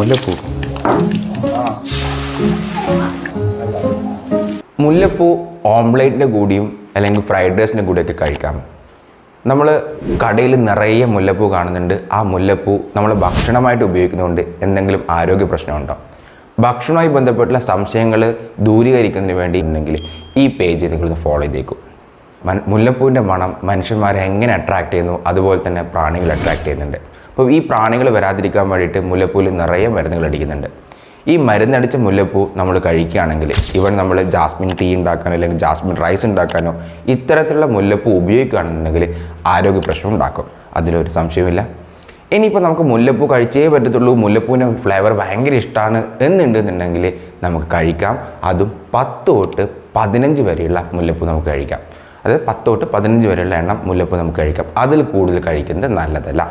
മുല്ലപ്പൂ. മുല്ലപ്പൂ ഓംലേറ്റിൻ്റെ കൂടിയും അല്ലെങ്കിൽ ഫ്രൈഡ് റൈസിൻ്റെ കൂടിയൊക്കെ കഴിക്കാം. നമ്മൾ കടയിൽ നിറയെ മുല്ലപ്പൂ കാണുന്നുണ്ട്. ആ മുല്ലപ്പൂ നമ്മൾ ഭക്ഷണമായിട്ട് ഉപയോഗിക്കുന്നതുകൊണ്ട് എന്തെങ്കിലും ആരോഗ്യ പ്രശ്നമുണ്ടോ? ഭക്ഷണവുമായി ബന്ധപ്പെട്ടുള്ള സംശയങ്ങൾ ദൂരീകരിക്കുന്നതിന് വേണ്ടി ഉണ്ടെങ്കിൽ ഈ പേജ് നിങ്ങളൊന്ന് ഫോളോ ചെയ്തേക്കും. മുല്ലപ്പൂവിൻ്റെ മണം മനുഷ്യന്മാരെ എങ്ങനെ അട്രാക്റ്റ് ചെയ്യുന്നു, അതുപോലെ തന്നെ പ്രാണികളെ അട്രാക്റ്റ് ചെയ്യുന്നുണ്ട്. അപ്പോൾ ഈ പ്രാണികൾ വരാതിരിക്കാൻ വേണ്ടിയിട്ട് മുല്ലപ്പൂവിൽ നിറയെ മരുന്നുകൾ അടിക്കുന്നുണ്ട്. ഈ മരുന്നടിച്ച മുല്ലപ്പൂ നമ്മൾ കഴിക്കുകയാണെങ്കിൽ ഇവിടെ നമ്മൾ ജാസ്മിൻ ടീ ഉണ്ടാക്കാനോ അല്ലെങ്കിൽ ജാസ്മിൻ റൈസ് ഉണ്ടാക്കാനോ ഇത്തരത്തിലുള്ള മുല്ലപ്പൂ ഉപയോഗിക്കുകയാണെന്നുണ്ടെങ്കിൽ ആരോഗ്യ പ്രശ്നം ഉണ്ടാക്കും. അതിലൊരു സംശയമില്ല. ഇനിയിപ്പോൾ നമുക്ക് മുല്ലപ്പൂ കഴിച്ചേ പറ്റത്തുള്ളൂ, മുല്ലപ്പൂവിൻ്റെ ഫ്ലേവർ ഭയങ്കര ഇഷ്ടമാണ് എന്നുണ്ടെന്നുണ്ടെങ്കിൽ നമുക്ക് കഴിക്കാം. അതും 10 തൊട്ട് 15 വരെയുള്ള മുല്ലപ്പൂ നമുക്ക് കഴിക്കാം. അതായത് 10 തൊട്ട് 15 വരെയുള്ള എണ്ണം മുല്ലപ്പൂ നമുക്ക് കഴിക്കാം. അതിൽ കൂടുതൽ കഴിക്കുന്നത് നല്ലതല്ല.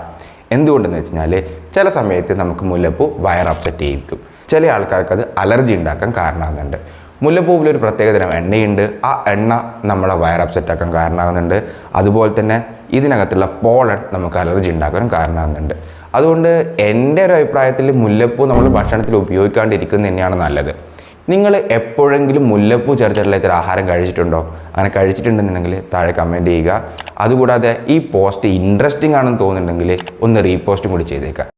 എന്തുകൊണ്ടെന്ന് വെച്ച് കഴിഞ്ഞാൽ ചില സമയത്ത് നമുക്ക് മുല്ലപ്പൂ വയർ അപ്സെറ്റ് ചെയ്യിക്കും. ചില ആൾക്കാർക്ക് അത് അലർജി ഉണ്ടാക്കാൻ കാരണമാകുന്നുണ്ട്. മുല്ലപ്പൂവിലൊരു പ്രത്യേകതരം എണ്ണയുണ്ട്. ആ എണ്ണ നമ്മളെ വയർ അപ്സെറ്റ് ആക്കാൻ കാരണമാകുന്നുണ്ട്. അതുപോലെ തന്നെ ഇതിനകത്തുള്ള പോളൻ നമുക്ക് അലർജി ഉണ്ടാക്കാനും കാരണമാകുന്നുണ്ട്. അതുകൊണ്ട് എൻ്റെ ഒരു അഭിപ്രായത്തിൽ മുല്ലപ്പൂ നമ്മൾ ഭക്ഷണത്തിൽ ഉപയോഗിക്കാണ്ടിരിക്കുന്നത് തന്നെയാണ് നല്ലത്. നിങ്ങൾ എപ്പോഴെങ്കിലും മുല്ലപ്പൂ ചേർത്തിട്ടുള്ള ഇത്തരം ആഹാരം കഴിച്ചിട്ടുണ്ടോ? അങ്ങനെ കഴിച്ചിട്ടുണ്ടെന്നുണ്ടെങ്കിൽ താഴെ കമൻറ്റ് ചെയ്യുക. അതുകൂടാതെ ഈ പോസ്റ്റ് ഇൻട്രസ്റ്റിംഗ് ആണെന്ന് തോന്നുന്നുണ്ടെങ്കിൽ ഒന്ന് റീപോസ്റ്റും കൂടി ചെയ്തേക്കാം.